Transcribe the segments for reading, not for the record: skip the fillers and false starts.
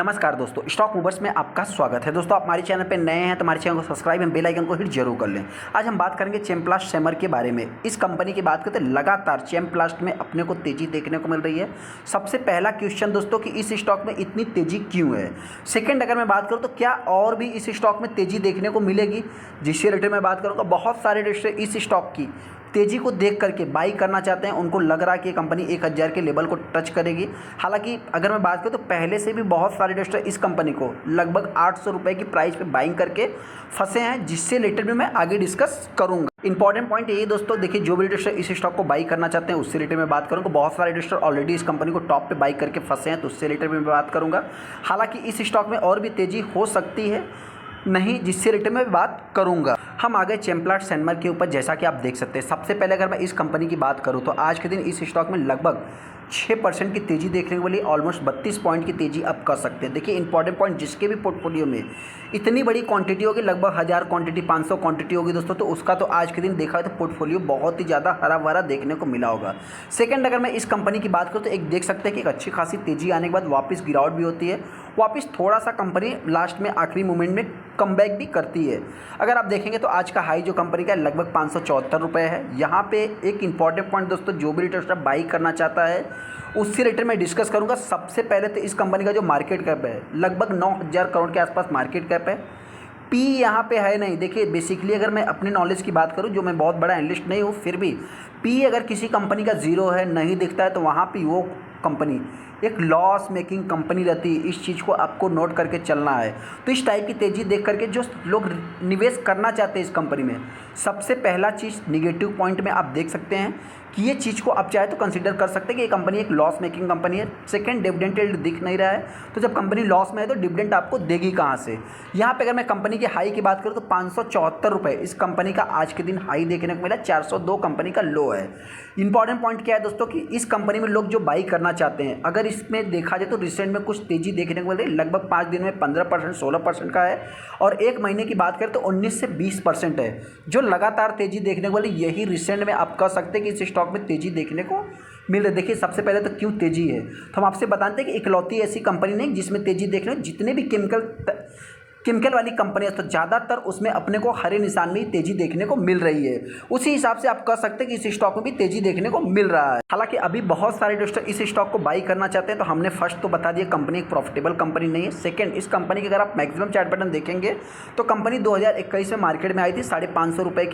नमस्कार दोस्तों, stock movers में आपका स्वागत है। दोस्तों, आप हमारे चैनल पे नए हैं तो हमारे चैनल को सब्सक्राइब एंड बेल आइकन को हिट जरूर कर लें। आज हम बात करेंगे चैम्प्लास्ट सेमर के बारे में। इस कंपनी की बात करते हैं, लगातार चैम्प्लास्ट में अपने को तेजी देखने को मिल रही है। सबसे पहला क्वेश्चन दोस्तों कि इस स्टॉक में इतनी तेजी क्यों है। सेकेंड, अगर मैं बात करूँ तो क्या और भी इस स्टॉक में तेजी देखने को मिलेगी, जिससे रिलेटेड मैं बात करूँगा। बहुत सारे इन्वेस्टर इस स्टॉक की तेज़ी को देख करके बाई करना चाहते हैं। उनको लग रहा है कि ये कंपनी 1000 के लेवल को टच करेगी। हालांकि अगर मैं बात करूँ तो पहले से भी बहुत सारे इन्वेस्टर इस कंपनी को लगभग 800 रुपये की प्राइस पे बाइंग करके फंसे हैं, जिससे रिलेटेड भी मैं आगे डिस्कस करूँगा। इंपॉर्टेंट पॉइंट यही दोस्तों, देखिए जो भी इन्वेस्टर इस स्टॉक को बाई करना चाहते हैं उससे रिलेटेड में बात करूँगा। बहुत सारे इन्वेस्टर ऑलरेडी इस कंपनी को टॉप पे बाई करके फंसे हैं, तो उससे रिलेटेड मैं बात करूँगा। हालांकि इस स्टॉक में और भी तेज़ी हो सकती है नहीं, जिससे रिलेटेड में बात करूंगा। हम आ गए चैम्प्लास्ट सेमर के ऊपर। जैसा कि आप देख सकते हैं, सबसे पहले अगर मैं इस कंपनी की बात करूं तो आज के दिन इस स्टॉक में लगभग 6% की तेज़ी देखने को मिली। ऑलमोस्ट 32 पॉइंट की तेज़ी आप कर सकते हैं। देखिए इंपॉर्टेंट पॉइंट, जिसके भी पोर्टफोलियो में इतनी बड़ी क्वांटिटी होगी, लगभग 1000 क्वांटिटी 500 क्वांटिटी होगी दोस्तों, तो उसका तो आज के दिन देखा है तो पोर्टफोलियो बहुत ही ज़्यादा हरा भरा देखने को मिला होगा। सेकंड, अगर मैं इस कंपनी की बात करूँ तो एक देख सकते हैं कि एक अच्छी खासी तेज़ी आने के बाद वापस गिरावट भी होती है। वापस थोड़ा सा कंपनी लास्ट में आखिरी मोमेंट में कमबैक भी करती है। अगर आप देखेंगे तो आज का हाई जो कंपनी का है लगभग 574 रुपये है। यहाँ पे एक इंपॉर्टेंट पॉइंट दोस्तों, जो भी रिटेलर बाई करना चाहता है उससे रिलेटेड मैं डिस्कस करूँगा। सबसे पहले तो इस कंपनी का जो मार्केट कैप है लगभग 9000 करोड़ के आसपास मार्केट कैप है। पी यहाँ पे है नहीं। देखिए बेसिकली अगर मैं अपनी नॉलेज की बात करूँ, जो मैं बहुत बड़ा एनालिस्ट नहीं हूँ, फिर भी पी अगर किसी कंपनी का जीरो है, नहीं दिखता है, तो वहाँ पे वो कंपनी एक लॉस मेकिंग कंपनी रहती है। इस चीज़ को आपको नोट करके चलना है। तो इस टाइप की तेज़ी देख करके जो लोग निवेश करना चाहते हैं इस कंपनी में, सबसे पहला चीज़ निगेटिव पॉइंट में आप देख सकते हैं कि ये चीज़ को आप चाहे तो कंसीडर कर सकते हैं कि ये कंपनी एक लॉस मेकिंग कंपनी है। सेकंड, डिविडेंड यील्ड दिख नहीं रहा है, तो जब कंपनी लॉस में है तो डिविडेंड आपको देगी कहाँ से। यहाँ पे अगर मैं कंपनी के हाई की बात करूँ तो 574 रुपये इस कंपनी का आज के दिन हाई देखने को मिला। 402 कंपनी का लो है। इंपॉर्टेंट पॉइंट क्या है दोस्तों कि इस कंपनी में लोग जो बाई करना चाहते हैं, अगर इसमें देखा जाए तो रिसेंट में कुछ तेज़ी देखने को मिल रही है। लगभग 5 दिन में 15% 16% का है, और एक महीने की बात करें तो 19 से 20% है। जो लगातार तेज़ी देखने को मिल रही, यही रिसेंट में आप कह सकते हैं कि इस स्टॉक में तेज़ी देखने को मिल रही है। देखिए सबसे पहले तो क्यों तेज़ी है, तो हम आपसे बताते हैं कि इकलौती ऐसी कंपनी नहीं जिसमें तेज़ी देखने को, जितने भी केमिकल वाली कंपनी है तो ज़्यादातर उसमें अपने को हरे निशान में ही तेज़ी देखने को मिल रही है। उसी हिसाब से आप कह सकते हैं कि इस स्टॉक में भी तेज़ी देखने को मिल रहा है। हालांकि अभी बहुत सारे इन्वेस्टर इस स्टॉक को बाई करना चाहते हैं, तो हमने फर्स्ट तो बता दिया कंपनी एक प्रॉफिटेबल कंपनी नहीं है। सेकंड, इस कंपनी की अगर आप मैक्सिमम चार्ट पैटर्न देखेंगे तो कंपनी 2021 में मार्केट में आई थी। 550 रुपये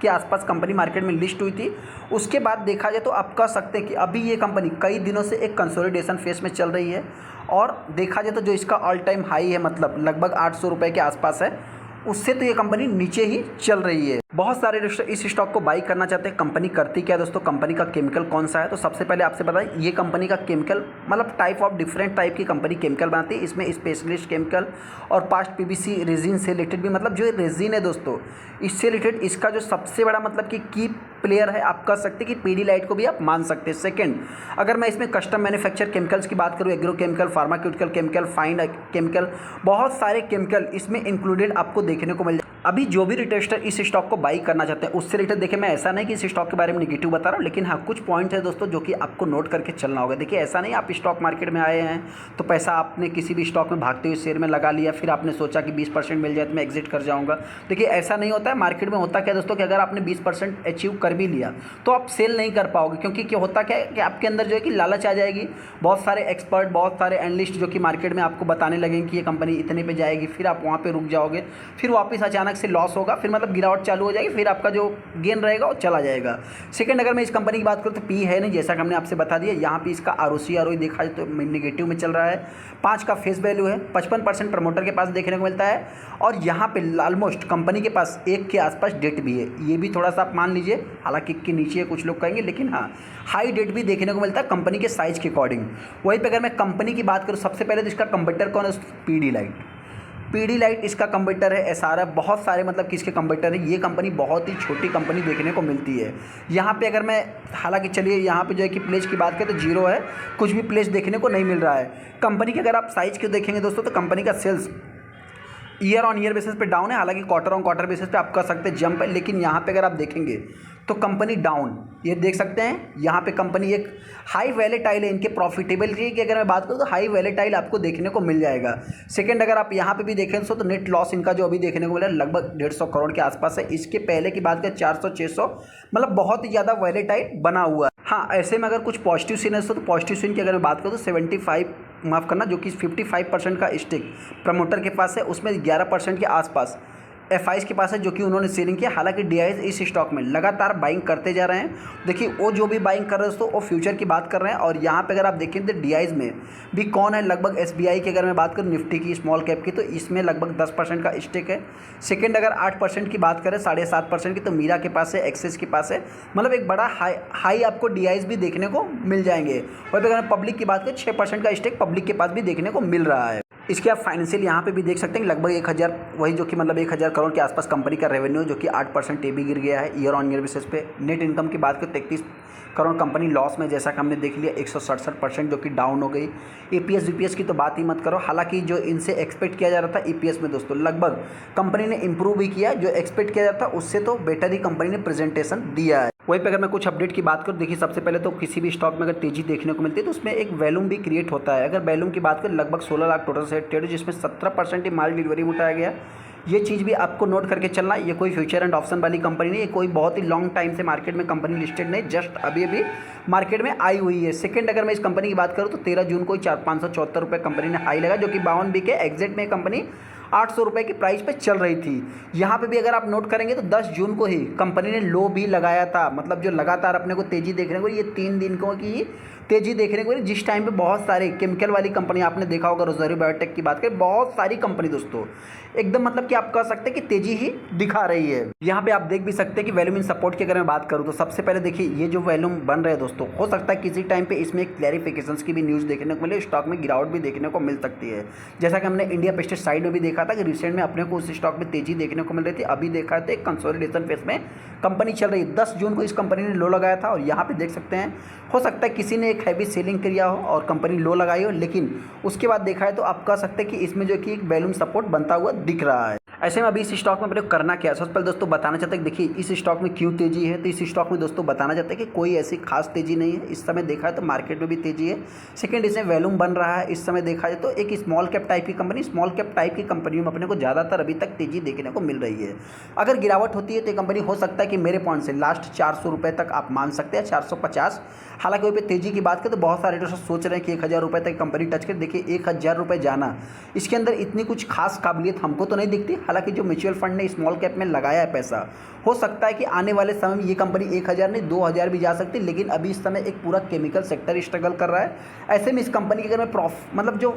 के आसपास कंपनी मार्केट में लिस्ट हुई थी। उसके बाद देखा जाए तो आप कह सकते हैं कि अभी ये कंपनी कई दिनों से एक कंसोलिडेशन फेज में चल रही है, और देखा जाए तो जो इसका ऑल टाइम हाई है मतलब लगभग 800 रुपये के आसपास है, उससे तो ये कंपनी नीचे ही चल रही है। बहुत सारे इन्वेस्टर इस स्टॉक को बाई करना चाहते हैं। कंपनी करती क्या है दोस्तों, कंपनी का केमिकल कौन सा है, तो सबसे पहले आपसे बताएं ये कंपनी का केमिकल मतलब टाइप ऑफ डिफरेंट टाइप की कंपनी केमिकल बनाती है। इसमें स्पेशलिस्ट केमिकल और पास्ट पीवीसी रेजिन से रिलेटेड भी, मतलब जो रेजिन है दोस्तों इससे रिलेटेड इसका जो सबसे बड़ा मतलब कि की प्लेयर है, आप कह सकते हैं कि पीडीलाइट को भी आप मान सकते हैं। सेकंड, अगर मैं इसमें कस्टम मैन्युफैक्चर केमिकल्स की बात करूँ, agro chemical, pharmaceutical chemical, fine chemical, बहुत सारे केमिकल इसमें इंक्लूडेड आपको देखने को मिल जाए। अभी जो भी रिटेलर इस स्टॉक को बाई करना चाहते हैं उससे रिलेटेड देखिए, मैं ऐसा नहीं कि इस स्टॉक के बारे में निगेटिव बता रहा हूँ, लेकिन हाँ कुछ पॉइंट है दोस्तों जो कि आपको नोट करके चलना होगा। देखिए ऐसा नहीं आप स्टॉक मार्केट में आए हैं तो पैसा आपने किसी भी स्टॉक में भागते हुए शेयर में लगा लिया, फिर आपने सोचा कि 20% मिल जाए तो मैं एग्जिट कर जाऊँगा। देखिए ऐसा नहीं होता है। मार्केट में होता क्या दोस्तों कि अगर आपने 20% अचीव कर भी लिया तो आप सेल नहीं कर पाओगे, क्योंकि क्या होता क्या है कि आपके अंदर जो है कि लालच आ जाएगी। बहुत सारे एक्सपर्ट, बहुत सारे एनालिस्ट जो कि मार्केट में आपको बताने लगेंगे कि ये कंपनी इतने पे जाएगी, फिर आप वहाँ पे रुक जाओगे, फिर वापस अचानक से लॉस होगा, फिर मतलब गिरावट चालू हो जाएगी, फिर आपका जो गेन रहेगा वो चला जाएगा। सेकंड, अगर मैं इस कंपनी की बात करूँ तो पी है नहीं, जैसा कि हमने आपसे बता दिया। यहाँ पे इसका आरओसी आरओई देखा जाए तो निगेटिव में चल रहा है। 5 का फेस वैल्यू है, 55% प्रमोटर के पास देखने को मिलता है, और यहाँ पे ऑलमोस्ट कंपनी के पास 1 के आसपास डेट भी है। ये भी थोड़ा सा आप मान लीजिए, हालांकि के नीचे कुछ लोग कहेंगे, लेकिन हाँ हाई डेट भी देखने को मिलता है कंपनी के साइज के अकॉर्डिंग। वहीं पे अगर मैं कंपनी की बात करूँ, सबसे पहले तो इसका कंपटीटर कौन है, पीडीलाइट इसका कंपटीटर है। एसआरएफ, बहुत सारे मतलब किसके कंपटीटर है। ये कंपनी बहुत ही छोटी कंपनी देखने को मिलती है। यहाँ पे अगर मैं, हालांकि चलिए यहाँ पे जो है कि प्लेस की बात करें तो जीरो है, कुछ भी प्लेस देखने को नहीं मिल रहा है। कंपनी के अगर आप साइज के देखेंगे दोस्तों तो कंपनी का sales year on year basis पे डाउन है, हालांकि क्वार्टर ऑन क्वार्टर बेसिस पे आप कह सकते हैं जंप है, लेकिन यहाँ पे अगर आप देखेंगे तो कंपनी डाउन, ये देख सकते हैं यहाँ पे कंपनी एक हाई वैलेटाइल है। इनके प्रॉफिटेबिलिटी की अगर मैं बात करूँ तो हाई वैलेटाइल आपको देखने को मिल जाएगा। सेकंड, अगर आप यहाँ पे भी देखें तो नेट लॉस इनका जो अभी देखने को मिला लगभग 150 करोड़ के आसपास है। इसके पहले की बात करें 400-600, मतलब बहुत ही ज़्यादा वैलेटाइल बना हुआ है। हाँ, ऐसे में अगर कुछ पॉजिटिव सीन है तो पॉजिटिव सीन की अगर मैं बात करूँ तो 75 माफ़ करना जो कि 55% का स्टेक प्रमोटर के पास है, उसमें 11% के आसपास FIs के पास है जो कि उन्होंने सेलिंग किया। हालांकि DIs इस स्टॉक में लगातार बाइंग करते जा रहे हैं। देखिए वो जो भी बाइंग कर रहे हैं दोस्तों वो फ्यूचर की बात कर रहे हैं। और यहाँ पे अगर आप देखें तो DIs में भी कौन है, लगभग SBI की अगर मैं बात करूँ निफ्टी की स्मॉल कैप की, तो इसमें लगभग 10% का स्टेक है। सेकेंड, अगर 8% की बात करें 7.5% की, तो मीरा के पास है, एक्सिस के पास है। मतलब एक बड़ा हाई आपको DIs भी देखने को मिल जाएंगे। और अगर पब्लिक की बात करें 6% का स्टेक पब्लिक के पास भी देखने को मिल रहा है। इसके आप फाइनेंशियल यहाँ पे भी देख सकते हैं लगभग 1000, वही जो कि मतलब 1000 करोड़ के आसपास कंपनी का रेवेन्यू जो कि 8% ये भी गिर गया है ईयर ऑन ईयर बेसिस पे। नेट इनकम की बात करें 33 करोड़ कंपनी लॉस में, जैसा कि हमने देख लिया 167% जो कि डाउन हो गई। EPS VPS की तो बात ही मत करो। हालांकि जो इनसे एक्सपेक्ट किया जा रहा था EPS में दोस्तों लगभग कंपनी ने इंप्रूव भी किया, जो एक्सपेक्ट किया जाता उससे तो बेटर ही कंपनी ने प्रेजेंटेशन दिया है। वहीं पे अगर मैं कुछ अपडेट की बात करूँ, देखिए सबसे पहले तो किसी भी स्टॉक में अगर तेजी देखने को मिलती है तो उसमें एक वैल्यूम भी क्रिएट होता है। अगर वैल्यूम की बात करें लगभग 16 लाख टोटल सेट ट्रेड, जिसमें 17% ही माल डिलीवरी में उठाया गया। ये चीज़ भी आपको नोट करके चलना, ये कोई फ्यूचर एंड ऑप्शन वाली कंपनी नहीं है, कोई बहुत ही लॉन्ग टाइम से मार्केट में कंपनी लिस्टेड नहीं, जस्ट अभी अभी मार्केट में आई हुई है। सेकंड, अगर मैं इस कंपनी की बात करूँ तो 13 जून को ही 574 रुपये कंपनी ने हाई लगा, जो कि 52 बिके। एग्जिट में कंपनी 800 रुपये की प्राइस पे चल रही थी। यहाँ पे भी अगर आप नोट करेंगे तो 10 जून को ही कंपनी ने लो भी लगाया था। मतलब जो लगातार अपने को तेज़ी देखने को, ये 3 दिन को की तेज़ी देखने को, जिस टाइम पे बहुत सारी केमिकल वाली कंपनी आपने देखा होगा, रोज़री बायोटेक की बात करें, बहुत सारी कंपनी दोस्तों एकदम मतलब कि आप कह सकते हैं कि तेज़ी ही दिखा रही है। यहाँ पे आप देख भी सकते हैं कि वैल्यूम इन सपोर्ट की अगर मैं बात करूँ तो सबसे पहले देखिए ये जो वैल्यूम बन रहे हैं दोस्तों, हो सकता है किसी टाइम पे इसमें क्लैरिफिकेशंस की भी न्यूज़ देखने को मिले, स्टॉक में गिरावट भी देखने को मिल सकती है। जैसा कि हमने इंडिया पेस्टिसाइड में भी देखा था कि रिसेंट में अपने को उस स्टॉक में तेज़ी देखने को मिल रही थी। अभी देखा तो एक कंसोलिडेशन फेस में कंपनी चल रही है। 10 जून को इस कंपनी ने लो लगाया था और यहाँ पे देख सकते हैं हो सकता है किसी ने एक हैवी सेलिंग किया हो और कंपनी लो लगाई हो, लेकिन उसके बाद देखा है तो आप कह सकते हैं कि इसमें जो कि एक वैल्यूम सपोर्ट बनता हुआ दिख रहा है। ऐसे में अभी इस स्टॉक में अपने को करना क्या है, सबसे पहले दोस्तों बताना चाहते हैं कि देखिए इस स्टॉक में क्यों तेजी है। तो इस स्टॉक में दोस्तों बताना चाहते हैं कि कोई ऐसी खास तेजी नहीं है। इस समय देखा है तो मार्केट में भी तेजी है। सेकंड, इसमें वैल्यूम बन रहा है। इस समय देखा जाए तो एक स्मॉल कैप टाइप की कंपनी, स्मॉल कैप टाइप की कंपनियों में अपने को ज़्यादातर अभी तक तेजी देखने को मिल रही है। अगर गिरावट होती है तो ये कंपनी हो सकता है कि मेरे पॉइंट से लास्ट 400 रुपये तक आप मान सकते हैं, 450। हालांकि वही पे तेजी की बात करें तो बहुत सारे दोस्तों सोच रहे हैं कि 1000 रुपये तक कंपनी टच कर। देखिए 1000 रुपये जाना, इसके अंदर इतनी कुछ खास काबिलियत हमको तो नहीं दिखती। हालांकि जो म्यूचुअल फंड ने स्मॉल कैप में लगाया है पैसा, हो सकता है कि आने वाले समय में ये कंपनी 1000 नहीं 2000 भी जा सकती, लेकिन अभी इस समय एक पूरा केमिकल सेक्टर स्ट्रगल कर रहा है। ऐसे में इस कंपनी की अगर मैं मतलब जो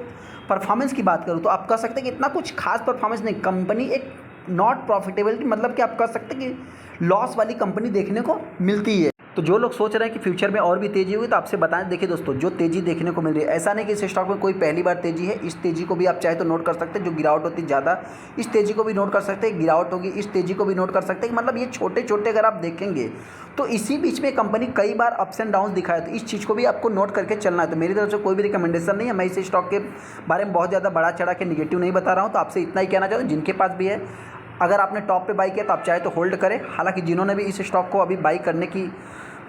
परफॉर्मेंस की बात करूँ तो आप कह सकते हैं कि इतना कुछ खास परफॉर्मेंस नहीं, कंपनी एक नॉट प्रॉफिटेबल, मतलब कि आप कह सकते हैं कि लॉस वाली कंपनी देखने को मिलती है। तो जो लोग सोच रहे हैं कि फ्यूचर में और भी तेजी होगी तो आपसे बताएं, देखिए दोस्तों जो तेजी देखने को मिल रही है, ऐसा नहीं कि इस स्टॉक में कोई पहली बार तेजी है। इस तेजी को भी आप चाहे तो नोट कर सकते हैं। जो गिरावट होती है ज़्यादा, इस तेजी को भी नोट कर सकते हैं। गिरावट होगी, इस तेजी को भी नोट कर सकते हैं। मतलब ये छोटे छोटे अगर आप देखेंगे तो इसी बीच में कंपनी कई बार अप्स एंड डाउन दिखाया, तो इस चीज़ को भी आपको नोट करके चलना है। तो मेरी तरफ से कोई भी रिकमेंडेशन नहीं है, मैं इस स्टॉक के बारे में बहुत ज़्यादा बड़ा चढ़ा के निगेटिव नहीं बता रहा हूँ। तो आपसे इतना ही कहना चाहता हूँ, जिनके पास भी है, अगर आपने टॉप पे बाई किया तो आप चाहे तो होल्ड करें। हालांकि जिन्होंने भी इस स्टॉक को अभी बाई करने की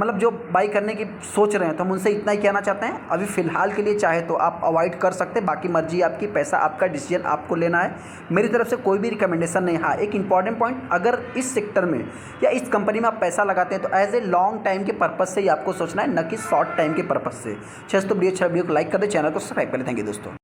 मतलब जो बाई करने की सोच रहे हैं तो हम उनसे इतना ही कहना चाहते हैं, अभी फ़िलहाल के लिए चाहे तो आप अवॉइड कर सकते हैं। बाकी मर्जी आपकी, पैसा आपका, डिसीजन आपको लेना है। मेरी तरफ से कोई भी रिकमेंडेशन नहीं। हाँ, एक इंपॉर्टेंट पॉइंट, अगर इस सेक्टर में या इस कंपनी में आप पैसा लगाते हैं तो एज ए लॉन्ग टाइम के पर्पज़ से ही आपको सोचना है, न कि शॉर्ट टाइम के पर्पज़ से। तो वीडियो अच्छा वीडियो को लाइक कर दे, चैनल को सब्सक्राइब कर ले। थैंक यू दोस्तों।